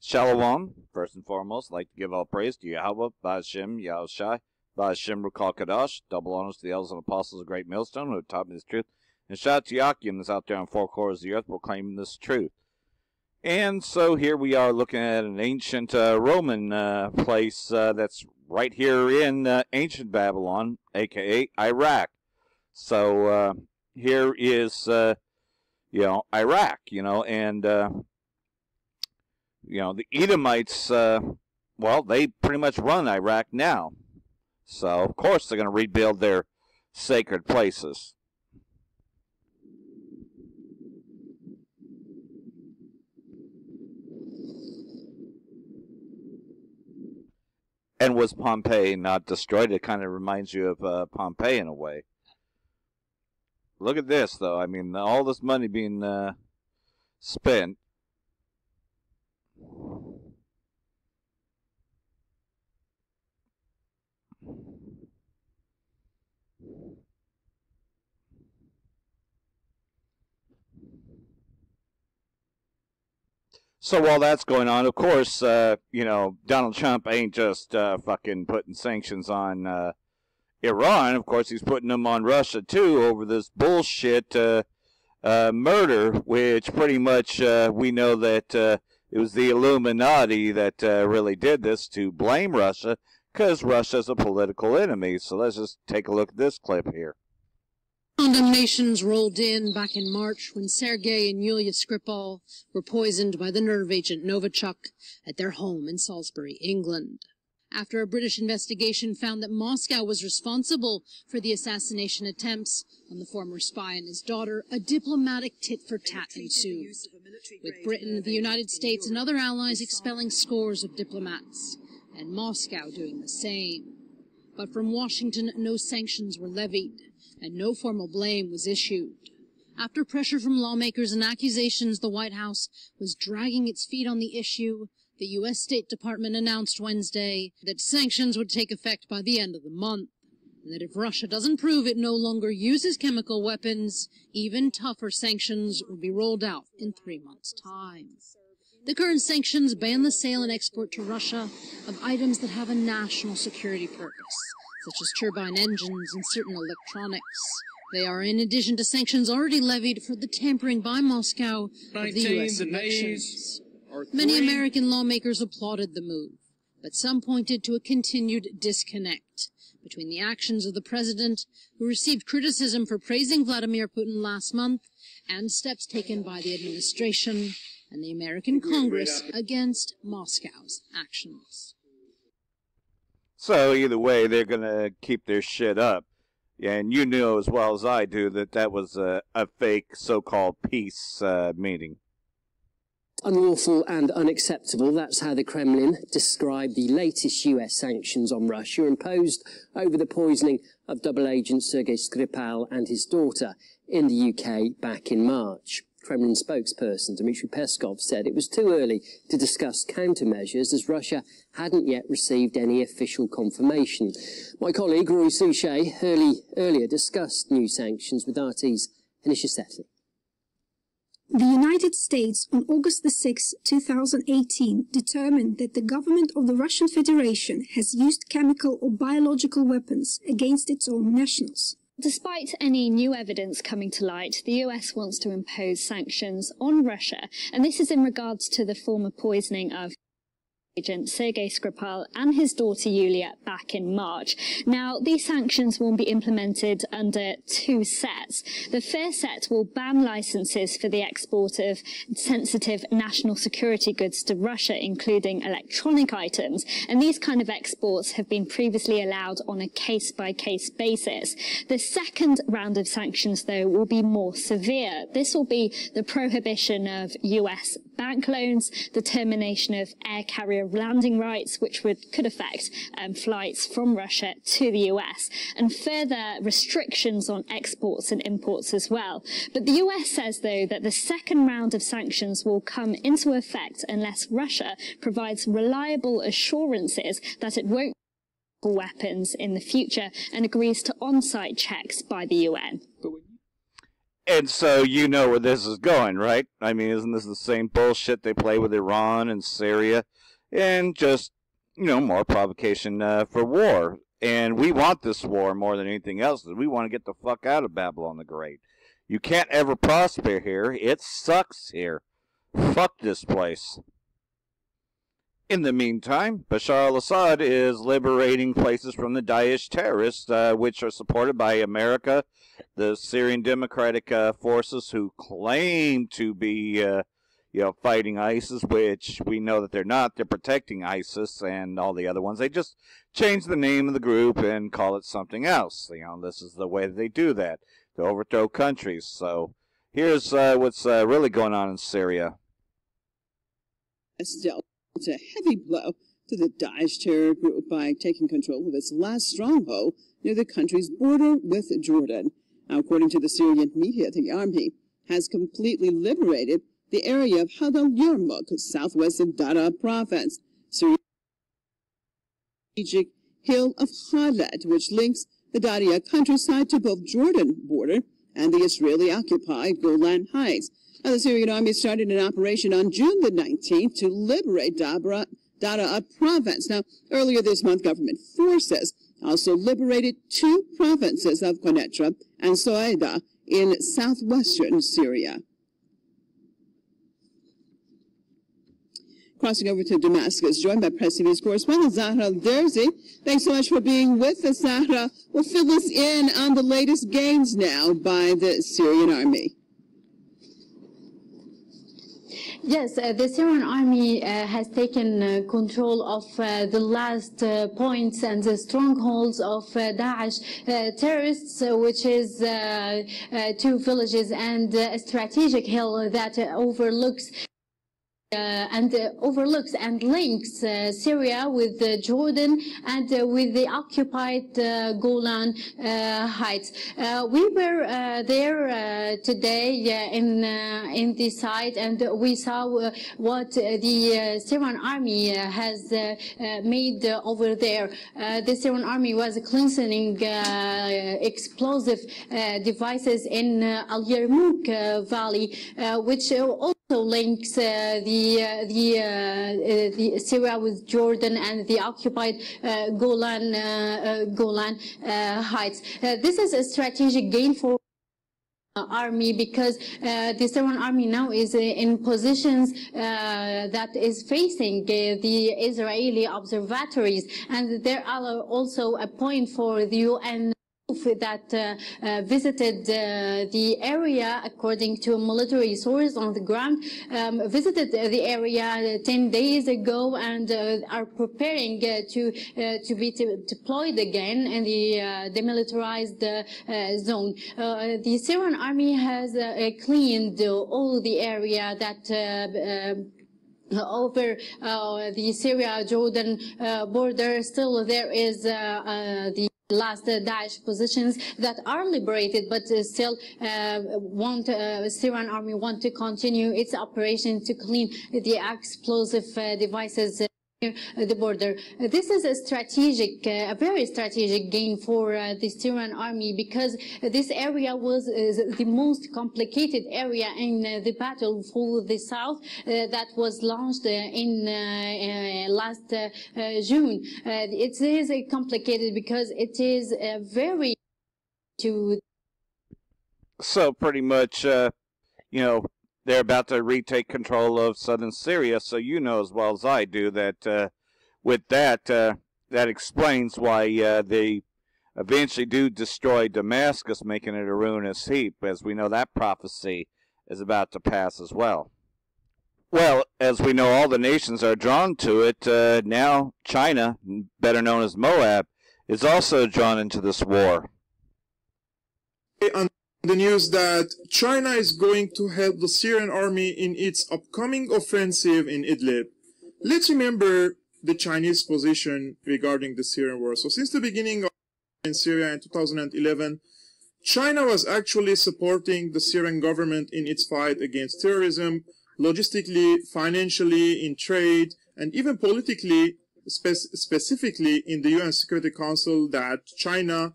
Shalom, first and foremost, I'd like to give all praise to Yahweh, Ba'ashem, Yahushai, Ba'ashem, Rukal Kadash, double honors to the elders and apostles of the great millstone who have taught me this truth, and shout out to Yakim that's out there on four corners of the earth proclaiming this truth. And so here we are looking at an ancient Roman place that's right here in ancient Babylon, a.k.a. Iraq. So here is, Iraq, and... the Edomites, they pretty much run Iraq now. So, of course, they're going to rebuild their sacred places. And was Pompeii not destroyed? It kind of reminds you of Pompeii in a way. Look at this, though. I mean, all this money being spent. So while that's going on, of course, Donald Trump ain't just fucking putting sanctions on Iran. Of course, he's putting them on Russia, too, over this bullshit murder, which pretty much we know that it was the Illuminati that really did this to blame Russia, because Russia's a political enemy. So let's just take a look at this clip here. Condemnations rolled in back in March when Sergei and Yulia Skripal were poisoned by the nerve agent Novichok at their home in Salisbury, England. After a British investigation found that Moscow was responsible for the assassination attempts on the former spy and his daughter, a diplomatic tit-for-tat ensued, with Britain, the United States and other allies expelling scores of diplomats, and Moscow doing the same. But from Washington, no sanctions were levied, and no formal blame was issued. After pressure from lawmakers and accusations the White House was dragging its feet on the issue, the U.S. State Department announced Wednesday that sanctions would take effect by the end of the month, and that if Russia doesn't prove it no longer uses chemical weapons, even tougher sanctions will be rolled out in 3 months' time. The current sanctions ban the sale and export to Russia of items that have a national security purpose, such as turbine engines and certain electronics. They are in addition to sanctions already levied for the tampering by Moscow of the U.S. elections. Many American lawmakers applauded the move, but some pointed to a continued disconnect between the actions of the president, who received criticism for praising Vladimir Putin last month, and steps taken by the administration and the American Congress against Moscow's actions. So either way, they're going to keep their shit up. And you know as well as I do that that was a fake so-called peace meeting. Unlawful and unacceptable, that's how the Kremlin described the latest US sanctions on Russia imposed over the poisoning of double agent Sergei Skripal and his daughter in the UK back in March. Kremlin spokesperson Dmitry Peskov said it was too early to discuss countermeasures as Russia hadn't yet received any official confirmation. My colleague Roy Souchet earlier discussed new sanctions with RT's Anisha Setley. The United States, on August 6, 2018, determined that the government of the Russian Federation has used chemical or biological weapons against its own nationals. Despite any new evidence coming to light, the US wants to impose sanctions on Russia, and this is in regards to the former poisoning of agent Sergei Skripal and his daughter Yulia back in March. Now, these sanctions will be implemented under two sets. The first set will ban licenses for the export of sensitive national security goods to Russia, including electronic items, and these kind of exports have been previously allowed on a case-by-case basis. The second round of sanctions, though, will be more severe. This will be the prohibition of US bank loans, the termination of air carrier landing rights, which could affect flights from Russia to the US, and further restrictions on exports and imports as well. But the US says, though, that the second round of sanctions will come into effect unless Russia provides reliable assurances that it won't use weapons in the future and agrees to on-site checks by the UN. And so you know where this is going, right? I mean, isn't this the same bullshit they play with Iran and Syria? And just, more provocation for war. And we want this war more than anything else. We want to get the fuck out of Babylon the Great. You can't ever prosper here. It sucks here. Fuck this place. In the meantime, Bashar al-Assad is liberating places from the Daesh terrorists, which are supported by America, the Syrian Democratic forces who claim to be, fighting ISIS, which we know that they're not. They're protecting ISIS and all the other ones. They just change the name of the group and call it something else. This is the way that they do that, to overthrow countries. So here's what's really going on in Syria. Dealt a heavy blow to the Daesh terror group by taking control of its last stronghold near the country's border with Jordan. Now, according to the Syrian media, the army has completely liberated the area of Hadal Yarmouk, southwest of Dara province. Syria's strategic hill of Khalat, which links the Daria countryside to both Jordan border and the Israeli-occupied Golan Heights. Now, the Syrian army started an operation on June the 19th to liberate Dara province. Now, earlier this month, government forces also liberated two provinces of Quneitra and Soeda in southwestern Syria. Crossing over to Damascus, joined by Press TV's correspondent Zahra Al-Derzi. Thanks so much for being with us, Zahra. Well, fill us in on the latest gains now by the Syrian army. Yes, the Syrian army has taken control of the last points and the strongholds of Daesh terrorists, which is two villages and a strategic hill that overlooks and links Syria with Jordan and with the occupied Golan Heights. We were there today in the site, and we saw what the Syrian army has made over there. The Syrian army was cleansing explosive devices in Al Yarmouk Valley, which also links the Syria with Jordan and the occupied Golan Heights. This is a strategic gain for army because the Syrian army now is in positions that is facing the Israeli observatories, and there are also a point for the UN that visited the area, according to a military source on the ground, visited the area 10 days ago and are preparing to be deployed again in the demilitarized zone. The Syrian army has cleaned all the area that over the Syria-Jordan border. Still there is the last Daesh positions that are liberated, but still Syrian army want to continue its operation to clean the explosive devices near the border. This is a strategic, a very strategic gain for the Syrian army, because this area was the most complicated area in the battle for the south that was launched in last June. It is complicated because it is very So pretty much, they're about to retake control of southern Syria, so you know as well as I do that with that, that explains why they eventually do destroy Damascus, making it a ruinous heap, as we know that prophecy is about to pass as well. Well, as we know, all the nations are drawn to it. Now China, better known as Moab, is also drawn into this war. On the news that China is going to help the Syrian army in its upcoming offensive in Idlib. Let's remember the Chinese position regarding the Syrian war. So since the beginning of in Syria in 2011, China was actually supporting the Syrian government in its fight against terrorism, logistically, financially, in trade, and even politically, specifically in the UN Security Council, that China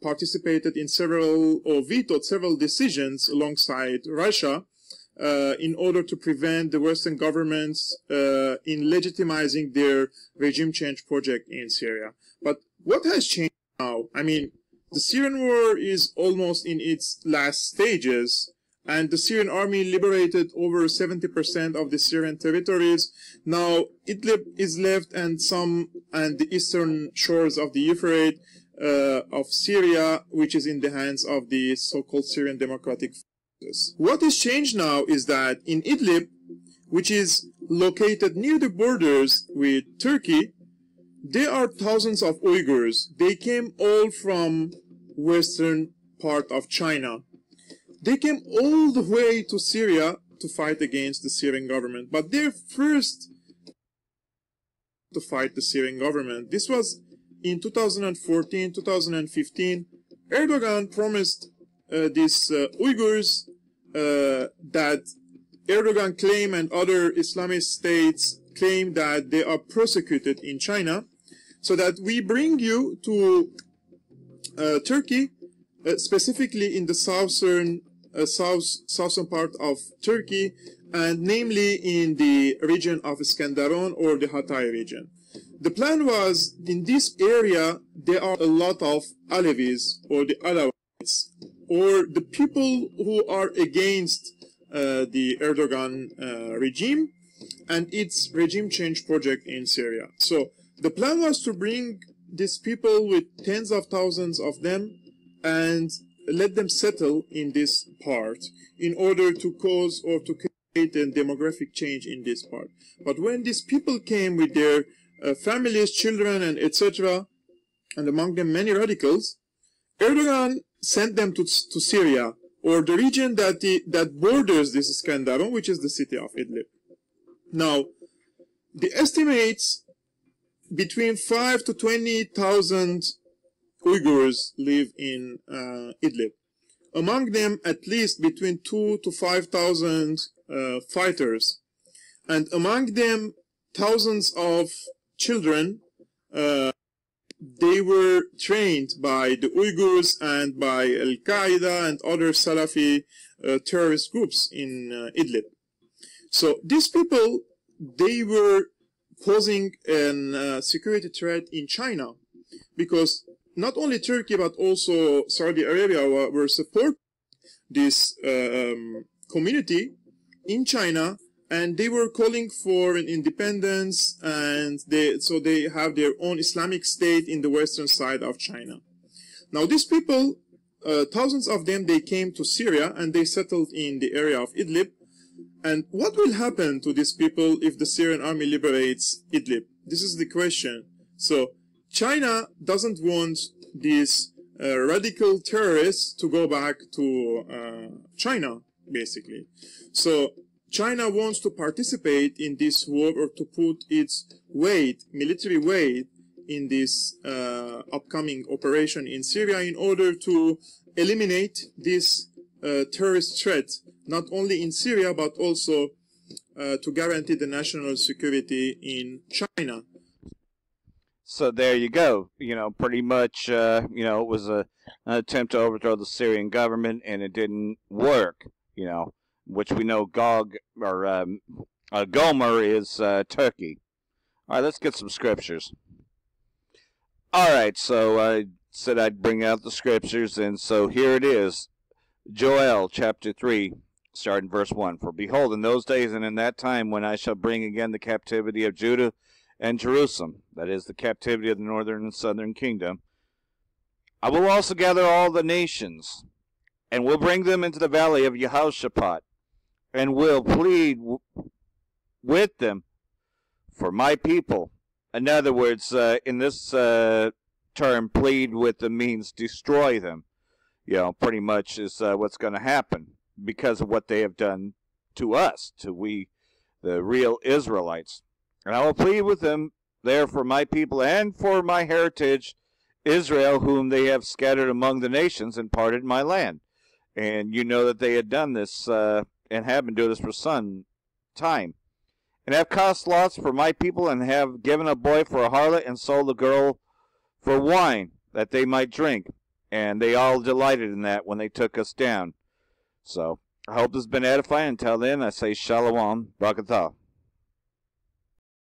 participated in several or vetoed several decisions alongside Russia in order to prevent the Western governments in legitimizing their regime change project in Syria. But what has changed now? I mean, the Syrian war is almost in its last stages, and the Syrian army liberated over 70% of the Syrian territories. Now Idlib is left, and the eastern shores of the Euphrates of Syria, which is in the hands of the so-called Syrian Democratic Forces. What is changed now is that in Idlib, which is located near the borders with Turkey, there are thousands of Uyghurs. They came all from western part of China. They came all the way to Syria to fight against the Syrian government. But their first to fight the Syrian government. This was in 2014, 2015. Erdogan promised these Uyghurs that Erdogan claimed and other Islamist states claim that they are persecuted in China, so that we bring you to Turkey, specifically in the southern part of Turkey, and namely in the region of Iskenderun or the Hatay region. The plan was, in this area, there are a lot of Alevis or the Alawites, or the people who are against the Erdogan regime and its regime change project in Syria. So the plan was to bring these people with tens of thousands of them and let them settle in this part in order to cause or to create a demographic change in this part. But when these people came with their families, children, and etc., and among them many radicals, Erdogan sent them to Syria, or the region that borders this Iskenderun, which is the city of Idlib. Now, the estimates between 5 to 20,000 Uyghurs live in Idlib. Among them, at least between 2 to 5,000 fighters, and among them, thousands of children. They were trained by the Uyghurs and by Al-Qaeda and other Salafi terrorist groups in Idlib. So these people, they were posing a security threat in China, because not only Turkey but also Saudi Arabia were supporting this community in China, and they were calling for an independence, and so they have their own Islamic state in the western side of China. Now these people, thousands of them, they came to Syria and they settled in the area of Idlib. And what will happen to these people if the Syrian army liberates Idlib? This is the question. So China doesn't want these radical terrorists to go back to China, basically. So China wants to participate in this war, or to put its weight, military weight, in this upcoming operation in Syria in order to eliminate this terrorist threat, not only in Syria, but also to guarantee the national security in China. So there you go. You know, pretty much, it was an attempt to overthrow the Syrian government, and it didn't work, which we know Gomer is Turkey. All right, let's get some scriptures. All right, so I said I'd bring out the scriptures, and so here it is. Joel chapter 3, starting verse 1. For behold, in those days and in that time, when I shall bring again the captivity of Judah and Jerusalem, that is, the captivity of the northern and southern kingdom, I will also gather all the nations, and will bring them into the valley of Jespophat, and will plead with them for my people. In other words, in this term, plead with them means destroy them. Pretty much is what's going to happen because of what they have done to us, to the real Israelites. And I will plead with them there for my people and for my heritage, Israel, whom they have scattered among the nations and parted my land. And you know that they had done this and have been doing this for some time. And have cast lots for my people, and have given a boy for a harlot, and sold a girl for wine, that they might drink. And they all delighted in that when they took us down. So, I hope this has been edifying. Until then, I say shalom, barakatah.